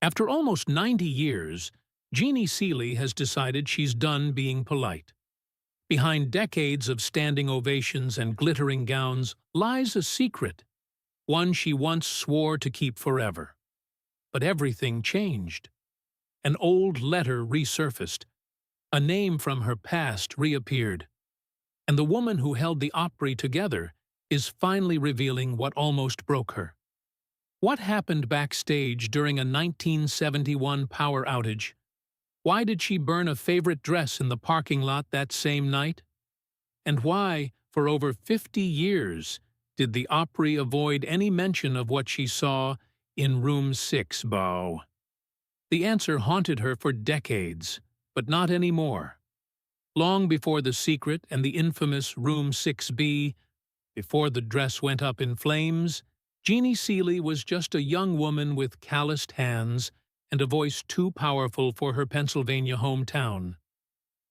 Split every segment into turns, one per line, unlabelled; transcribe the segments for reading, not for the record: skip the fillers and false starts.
After almost 90 years, Jeannie Seely has decided she's done being polite. Behind decades of standing ovations and glittering gowns lies a secret, one she once swore to keep forever. But everything changed. An old letter resurfaced, a name from her past reappeared, and the woman who held the Opry together is finally revealing what almost broke her. What happened backstage during a 1971 power outage? Why did she burn a favorite dress in the parking lot that same night? And why, for over 50 years, did the Opry avoid any mention of what she saw in Room 6B? The answer haunted her for decades, but not anymore. Long before The Secret and the infamous Room 6B, before the dress went up in flames, Jeannie Seely was just a young woman with calloused hands and a voice too powerful for her Pennsylvania hometown.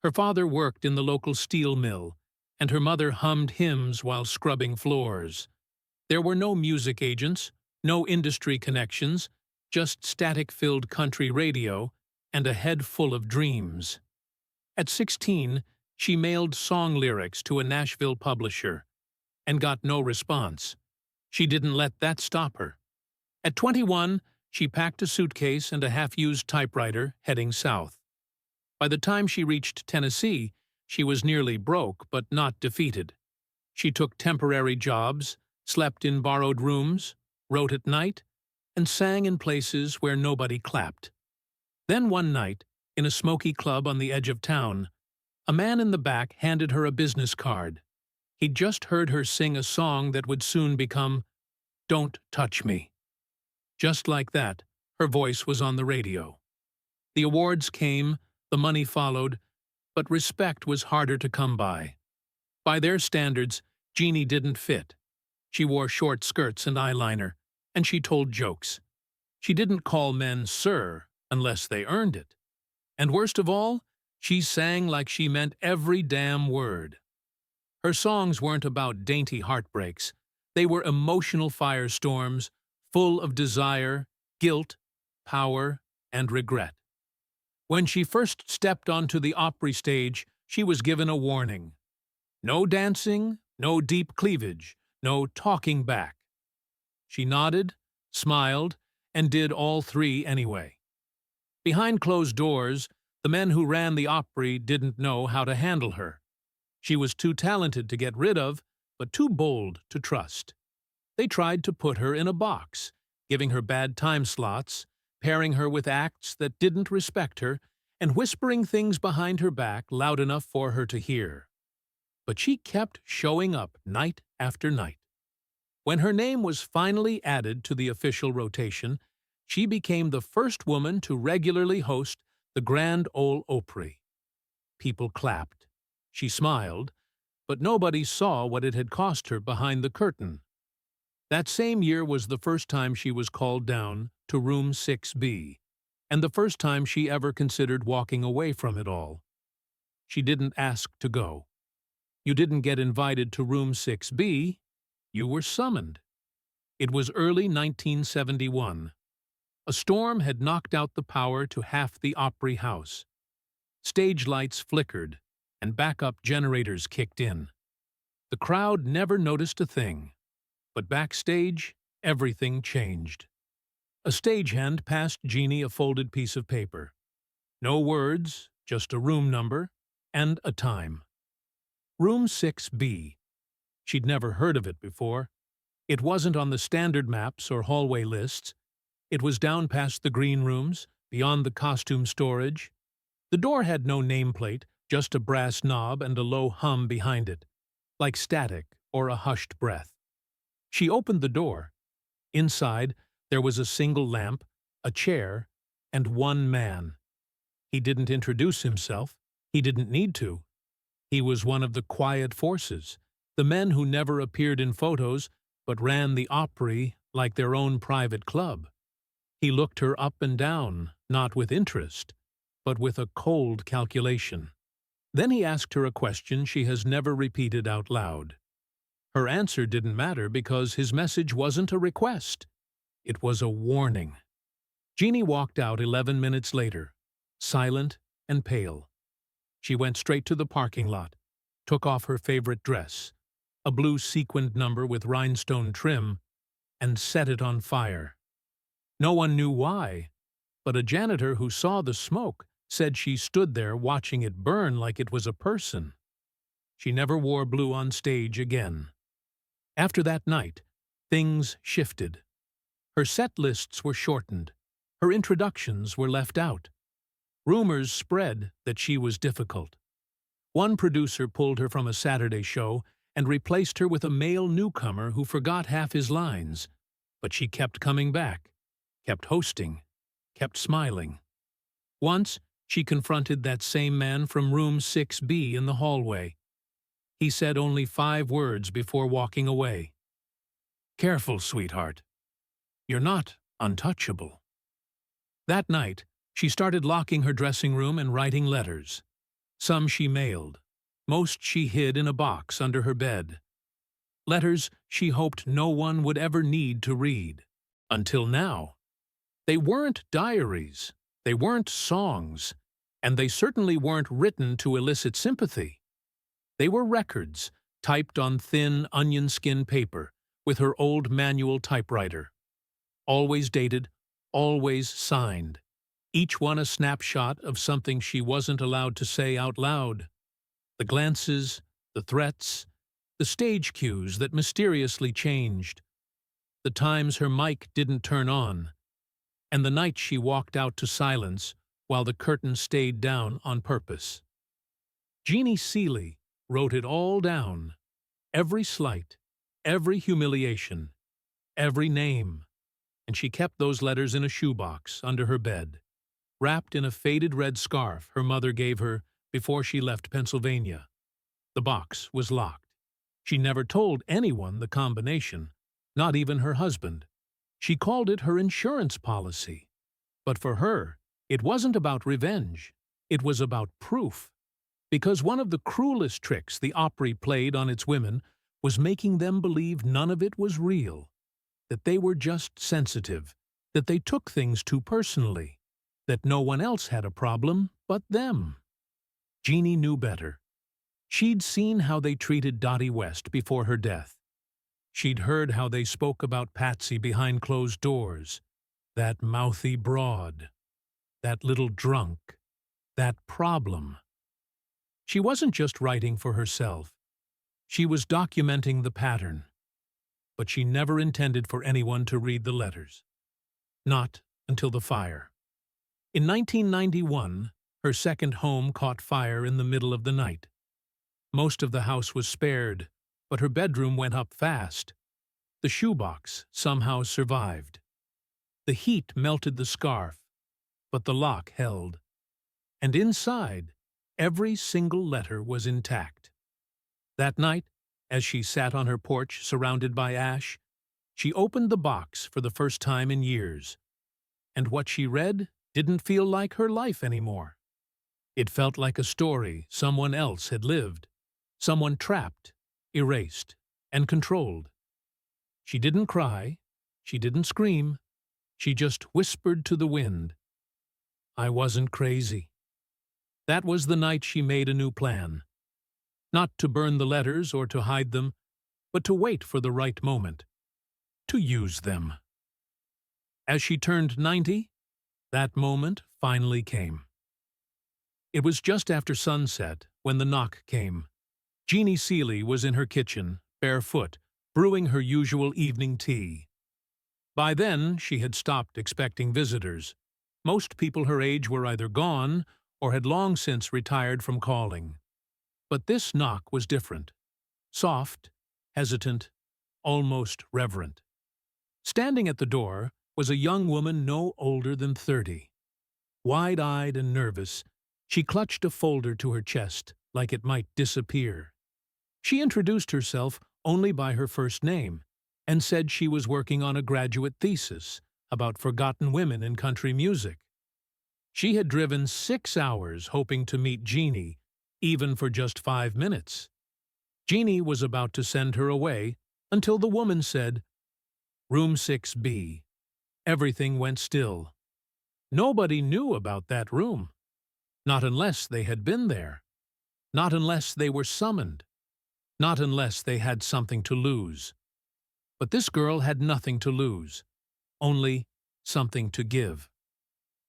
Her father worked in the local steel mill, and her mother hummed hymns while scrubbing floors. There were no music agents, no industry connections, just static-filled country radio and a head full of dreams. At 16, she mailed song lyrics to a Nashville publisher and got no response. She didn't let that stop her. At 21, she packed a suitcase and a half-used typewriter, heading south. By the time she reached Tennessee, she was nearly broke but not defeated. She took temporary jobs, slept in borrowed rooms, wrote at night, and sang in places where nobody clapped. Then one night, in a smoky club on the edge of town, a man in the back handed her a business card. He'd just heard her sing a song that would soon become "Don't Touch Me." Just like that, her voice was on the radio. The awards came, the money followed, but respect was harder to come by. By their standards, Jeannie didn't fit. She wore short skirts and eyeliner, and she told jokes. She didn't call men sir unless they earned it. And worst of all, she sang like she meant every damn word. Her songs weren't about dainty heartbreaks. They were emotional firestorms, full of desire, guilt, power, and regret. When she first stepped onto the Opry stage, she was given a warning. No dancing, no deep cleavage, no talking back. She nodded, smiled, and did all three anyway. Behind closed doors, the men who ran the Opry didn't know how to handle her. She was too talented to get rid of, but too bold to trust. They tried to put her in a box, giving her bad time slots, pairing her with acts that didn't respect her, and whispering things behind her back loud enough for her to hear. But she kept showing up night after night. When her name was finally added to the official rotation, she became the first woman to regularly host the Grand Ole Opry. People clapped. She smiled, but nobody saw what it had cost her behind the curtain. That same year was the first time she was called down to Room 6B, and the first time she ever considered walking away from it all. She didn't ask to go. You didn't get invited to Room 6B, you were summoned. It was early 1971. A storm had knocked out the power to half the Opry house. Stage lights flickered, and backup generators kicked in. The crowd never noticed a thing, but backstage, everything changed. A stagehand passed Jeannie a folded piece of paper. No words, just a room number and a time. Room 6B. She'd never heard of it before. It wasn't on the standard maps or hallway lists. It was down past the green rooms, beyond the costume storage. The door had no nameplate, just a brass knob and a low hum behind it, like static or a hushed breath. She opened the door. Inside, there was a single lamp, a chair, and one man. He didn't introduce himself. He didn't need to. He was one of the quiet forces, the men who never appeared in photos but ran the Opry like their own private club. He looked her up and down, not with interest, but with a cold calculation. Then he asked her a question she has never repeated out loud. Her answer didn't matter because his message wasn't a request. It was a warning. Jeannie walked out 11 minutes later, silent and pale. She went straight to the parking lot, took off her favorite dress, a blue sequined number with rhinestone trim, and set it on fire. No one knew why, but a janitor who saw the smoke said she stood there watching it burn like it was a person. She never wore blue on stage again. After that night, things shifted. Her set lists were shortened. Her introductions were left out. Rumors spread that she was difficult. One producer pulled her from a Saturday show and replaced her with a male newcomer who forgot half his lines, but she kept coming back, kept hosting, kept smiling. Once, she confronted that same man from room 6B in the hallway. He said only 5 words before walking away. "Careful, sweetheart. You're not untouchable." That night, she started locking her dressing room and writing letters. Some she mailed. Most she hid in a box under her bed. Letters she hoped no one would ever need to read. Until now. They weren't diaries. They weren't songs. And they certainly weren't written to elicit sympathy. They were records, typed on thin onion skin paper, with her old manual typewriter. Always dated, always signed. Each one a snapshot of something she wasn't allowed to say out loud. The glances, the threats, the stage cues that mysteriously changed. The times her mic didn't turn on. And the night she walked out to silence while the curtain stayed down on purpose. Jeannie Seely wrote it all down. Every slight, every humiliation, every name. And she kept those letters in a shoebox under her bed, wrapped in a faded red scarf her mother gave her before she left Pennsylvania. The box was locked. She never told anyone the combination, not even her husband. She called it her insurance policy. But for her, it wasn't about revenge. It was about proof. Because one of the cruelest tricks the Opry played on its women was making them believe none of it was real, that they were just sensitive, that they took things too personally, that no one else had a problem but them. Jeannie knew better. She'd seen how they treated Dottie West before her death. She'd heard how they spoke about Patsy behind closed doors, that mouthy broad, that little drunk, that problem. She wasn't just writing for herself. She was documenting the pattern. But she never intended for anyone to read the letters. Not until the fire. In 1991, her second home caught fire in the middle of the night. Most of the house was spared, but her bedroom went up fast. The shoebox somehow survived. The heat melted the scarf, but the lock held. And inside, every single letter was intact. That night, as she sat on her porch surrounded by ash, she opened the box for the first time in years. And what she read didn't feel like her life anymore. It felt like a story someone else had lived, someone trapped, erased, and controlled. She didn't cry, she didn't scream, she just whispered to the wind, "I wasn't crazy." That was the night she made a new plan. Not to burn the letters or to hide them, but to wait for the right moment. To use them. As she turned 90, that moment finally came. It was just after sunset when the knock came. Jeannie Seely was in her kitchen, barefoot, brewing her usual evening tea. By then, she had stopped expecting visitors. Most people her age were either gone or had long since retired from calling. But this knock was different. Soft, hesitant, almost reverent. Standing at the door was a young woman no older than 30. Wide-eyed and nervous, she clutched a folder to her chest like it might disappear. She introduced herself only by her first name and said she was working on a graduate thesis about forgotten women in country music. She had driven 6 hours hoping to meet Jeannie, even for just 5 minutes. Jeannie was about to send her away until the woman said, "Room 6B." Everything went still. Nobody knew about that room. Not unless they had been there. Not unless they were summoned. Not unless they had something to lose. But this girl had nothing to lose. Only something to give.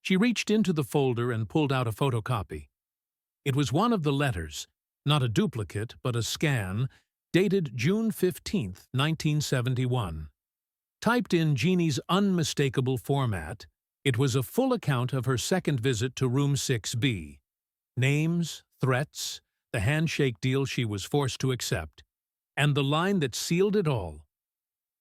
She reached into the folder and pulled out a photocopy. It was one of the letters, not a duplicate, but a scan, dated June 15, 1971. Typed in Jeannie's unmistakable format, it was a full account of her second visit to room 6B. Names, threats, the handshake deal she was forced to accept, and the line that sealed it all.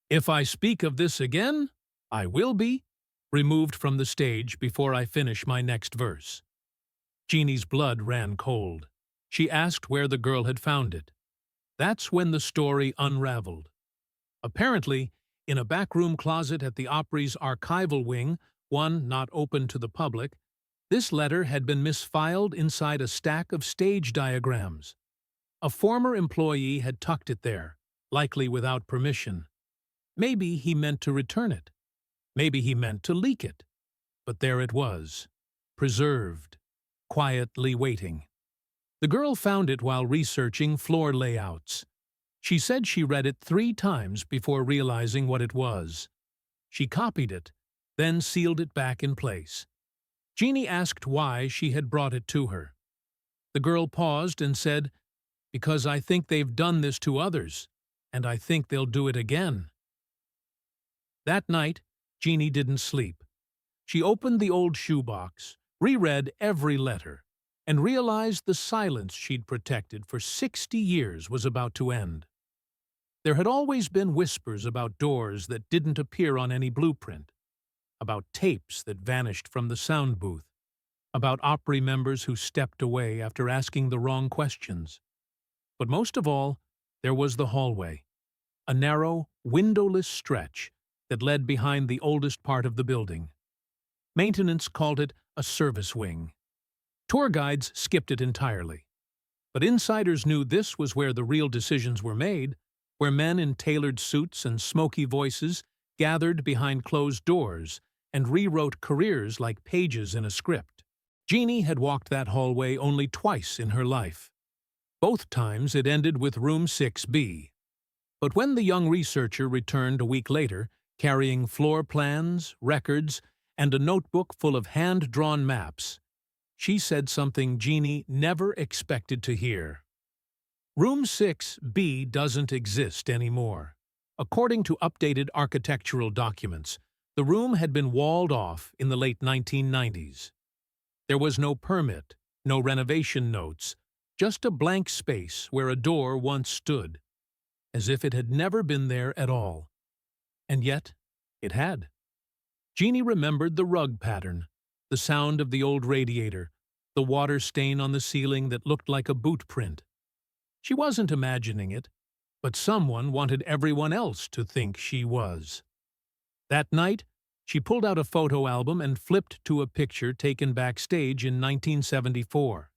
"If I speak of this again, I will be removed from the stage before I finish my next verse." Jeannie's blood ran cold. She asked where the girl had found it. That's when the story unraveled. Apparently, in a backroom closet at the Opry's archival wing, one not open to the public, this letter had been misfiled inside a stack of stage diagrams. A former employee had tucked it there, likely without permission. Maybe he meant to return it. Maybe he meant to leak it. But there it was, preserved, quietly waiting. The girl found it while researching floor layouts. She said she read it 3 times before realizing what it was. She copied it, then sealed it back in place. Jeannie asked why she had brought it to her. The girl paused and said, "Because I think they've done this to others, and I think they'll do it again." That night, Jeannie didn't sleep. She opened the old shoebox, reread every letter, and realized the silence she'd protected for 60 years was about to end. There had always been whispers about doors that didn't appear on any blueprint, about tapes that vanished from the sound booth, about Opry members who stepped away after asking the wrong questions. But most of all, there was the hallway, a narrow, windowless stretch that led behind the oldest part of the building. Maintenance called it a service wing. Tour guides skipped it entirely. But insiders knew this was where the real decisions were made, where men in tailored suits and smoky voices gathered behind closed doors and rewrote careers like pages in a script. Jeannie had walked that hallway only twice in her life. Both times it ended with room 6B. But when the young researcher returned a week later, carrying floor plans, records, and a notebook full of hand-drawn maps, she said something Jeannie never expected to hear. Room 6B doesn't exist anymore. According to updated architectural documents, the room had been walled off in the late 1990s. There was no permit, no renovation notes, just a blank space where a door once stood, as if it had never been there at all. And yet, it had. Jeannie remembered the rug pattern, the sound of the old radiator, the water stain on the ceiling that looked like a boot print. She wasn't imagining it, but someone wanted everyone else to think she was. That night, she pulled out a photo album and flipped to a picture taken backstage in 1974.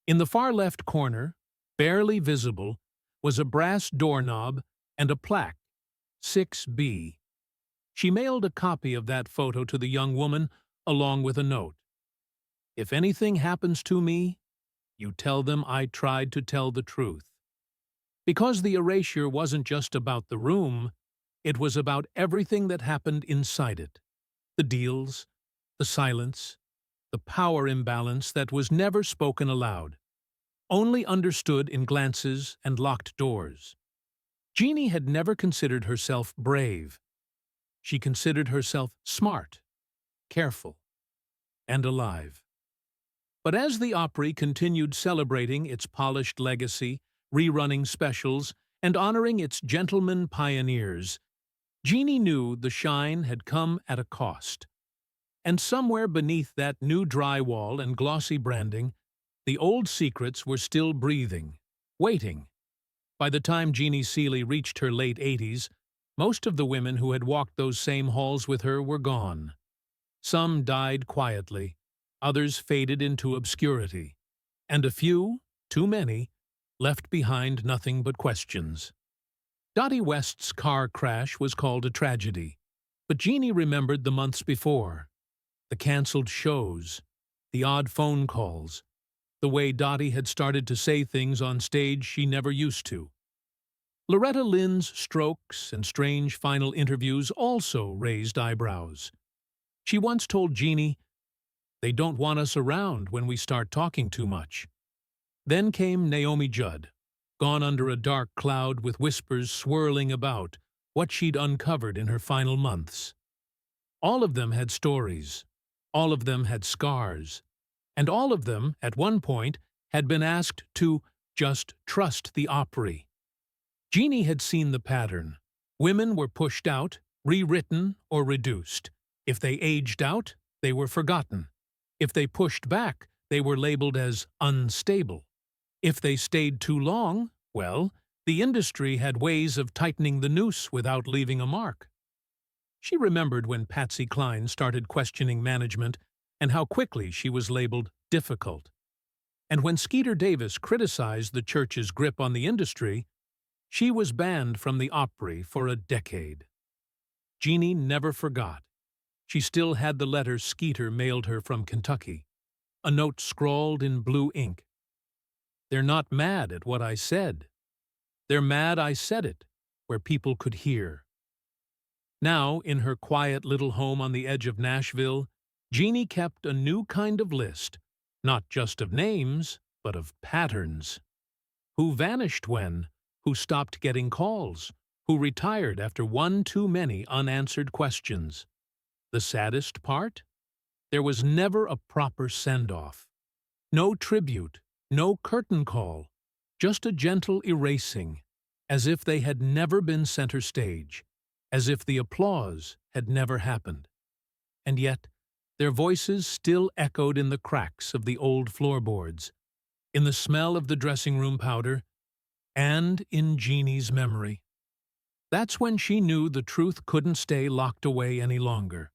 In the far left corner, barely visible, was a brass doorknob and a plaque, 6B. She mailed a copy of that photo to the young woman along with a note. "If anything happens to me, you tell them I tried to tell the truth." Because the erasure wasn't just about the room, it was about everything that happened inside it. The deals, the silence, the power imbalance that was never spoken aloud, only understood in glances and locked doors. Jeannie had never considered herself brave. She considered herself smart, careful, and alive. But as the Opry continued celebrating its polished legacy, rerunning specials, and honoring its gentlemen pioneers, Jeannie knew the shine had come at a cost. And somewhere beneath that new drywall and glossy branding, the old secrets were still breathing, waiting. By the time Jeannie Seely reached her late 80s, most of the women who had walked those same halls with her were gone. Some died quietly, others faded into obscurity, and a few, too many, left behind nothing but questions. Dottie West's car crash was called a tragedy, but Jeannie remembered the months before. The cancelled shows, the odd phone calls, the way Dottie had started to say things on stage she never used to. Loretta Lynn's strokes and strange final interviews also raised eyebrows. She once told Jeannie, "They don't want us around when we start talking too much." Then came Naomi Judd, gone under a dark cloud with whispers swirling about what she'd uncovered in her final months. All of them had stories, all of them had scars, and all of them, at one point, had been asked to just trust the Opry. Jeannie had seen the pattern. Women were pushed out, rewritten, or reduced. If they aged out, they were forgotten. If they pushed back, they were labeled as unstable. If they stayed too long, well, the industry had ways of tightening the noose without leaving a mark. She remembered when Patsy Cline started questioning management and how quickly she was labeled difficult. And when Skeeter Davis criticized the church's grip on the industry, she was banned from the Opry for a decade. Jeannie never forgot. She still had the letter Skeeter mailed her from Kentucky, a note scrawled in blue ink. "They're not mad at what I said. They're mad I said it, where people could hear." Now, in her quiet little home on the edge of Nashville, Jeannie kept a new kind of list, not just of names, but of patterns. Who vanished when? Who stopped getting calls? Who retired after one too many unanswered questions? The saddest part? There was never a proper send-off. No tribute, no curtain call, just a gentle erasing, as if they had never been center stage, as if the applause had never happened. And yet, their voices still echoed in the cracks of the old floorboards, in the smell of the dressing room powder, and in Jeannie's memory. That's when she knew the truth couldn't stay locked away any longer.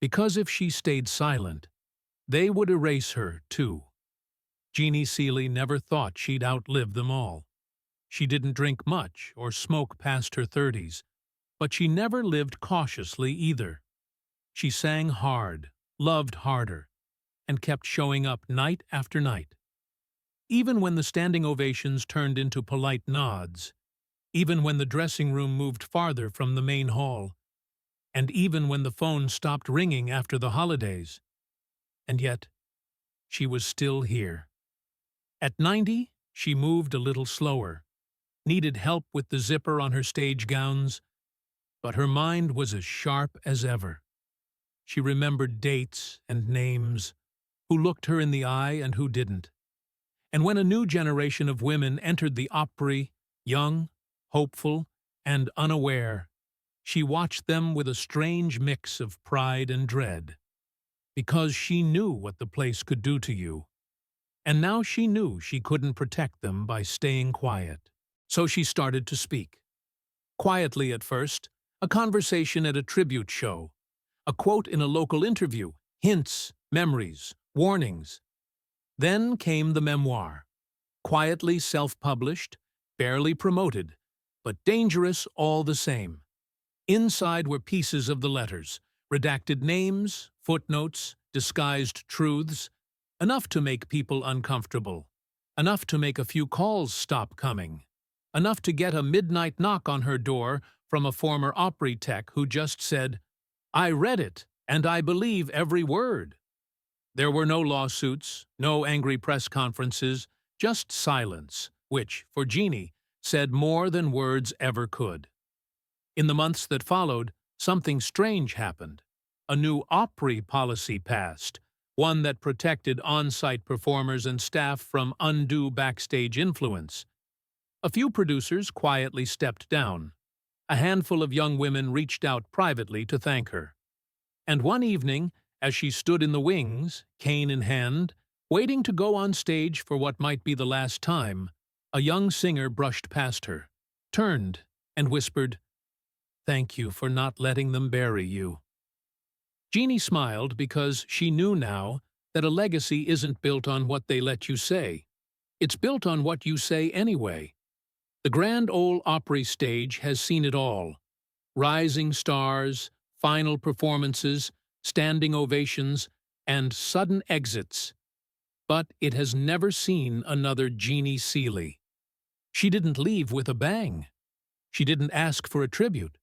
Because if she stayed silent, they would erase her, too. Jeannie Seely never thought she'd outlive them all. She didn't drink much or smoke past her 30s, but she never lived cautiously either. She sang hard, loved harder, and kept showing up night after night. Even when the standing ovations turned into polite nods, even when the dressing room moved farther from the main hall, and even when the phone stopped ringing after the holidays. And yet, she was still here. At 90, she moved a little slower, needed help with the zipper on her stage gowns, but her mind was as sharp as ever. She remembered dates and names, who looked her in the eye and who didn't. And when a new generation of women entered the Opry, young, hopeful, and unaware, she watched them with a strange mix of pride and dread, because she knew what the place could do to you. And now she knew she couldn't protect them by staying quiet. So she started to speak. Quietly at first, a conversation at a tribute show, a quote in a local interview, hints, memories, warnings. Then came the memoir, quietly self-published, barely promoted, but dangerous all the same. Inside were pieces of the letters, redacted names, footnotes, disguised truths, enough to make people uncomfortable, enough to make a few calls stop coming, enough to get a midnight knock on her door from a former Opry tech who just said, "I read it, and I believe every word." There were no lawsuits, no angry press conferences, just silence, which, for Jeannie, said more than words ever could. In the months that followed, something strange happened. A new Opry policy passed, one that protected on-site performers and staff from undue backstage influence. A few producers quietly stepped down. A handful of young women reached out privately to thank her. And one evening, as she stood in the wings, cane in hand, waiting to go on stage for what might be the last time, a young singer brushed past her, turned, and whispered, "Thank you for not letting them bury you." Jeannie smiled because she knew now that a legacy isn't built on what they let you say. It's built on what you say anyway. The Grand Ole Opry stage has seen it all. Rising stars, final performances, standing ovations, and sudden exits. But it has never seen another Jeannie Seely. She didn't leave with a bang. She didn't ask for a tribute.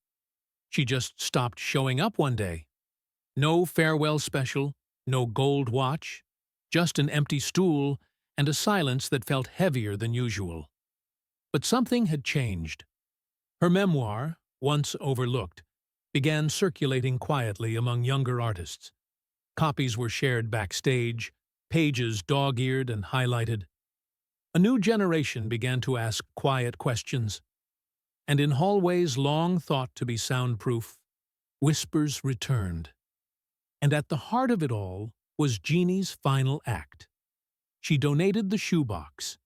She just stopped showing up one day. No farewell special, no gold watch, just an empty stool and a silence that felt heavier than usual. But something had changed. Her memoir, once overlooked, began circulating quietly among younger artists. Copies were shared backstage, pages dog-eared and highlighted. A new generation began to ask quiet questions. And in hallways long thought to be soundproof, whispers returned. And at the heart of it all was Jeannie's final act. She donated the shoebox.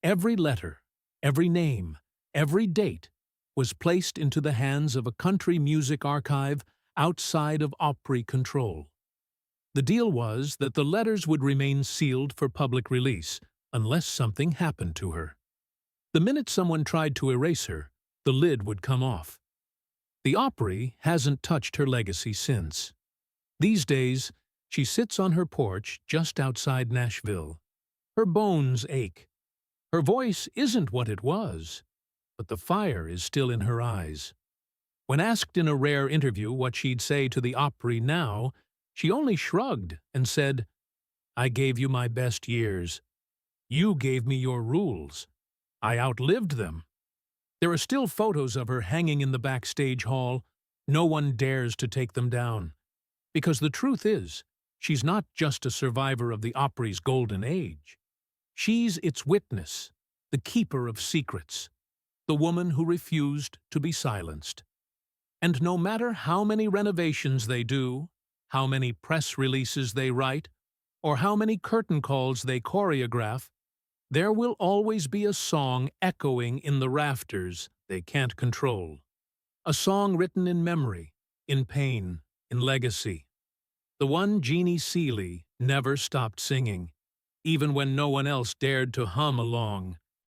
Every letter, every name, every date was placed into the hands of a country music archive outside of Opry control. The deal was that the letters would remain sealed for public release unless something happened to her. The minute someone tried to erase her, the lid would come off. The Opry hasn't touched her legacy since. These days, she sits on her porch just outside Nashville. Her bones ache. Her voice isn't what it was, but the fire is still in her eyes. When asked in a rare interview what she'd say to the Opry now, she only shrugged and said, "I gave you my best years. You gave me your rules. I outlived them." There are still photos of her hanging in the backstage hall. No one dares to take them down. Because the truth is, she's not just a survivor of the Opry's golden age. She's its witness, the keeper of secrets, the woman who refused to be silenced. And no matter how many renovations they do, how many press releases they write, or how many curtain calls they choreograph, there will always be a song echoing in the rafters they can't control. A song written in memory, in pain, in legacy. The one Jeannie Seely never stopped singing, even when no one else dared to hum along.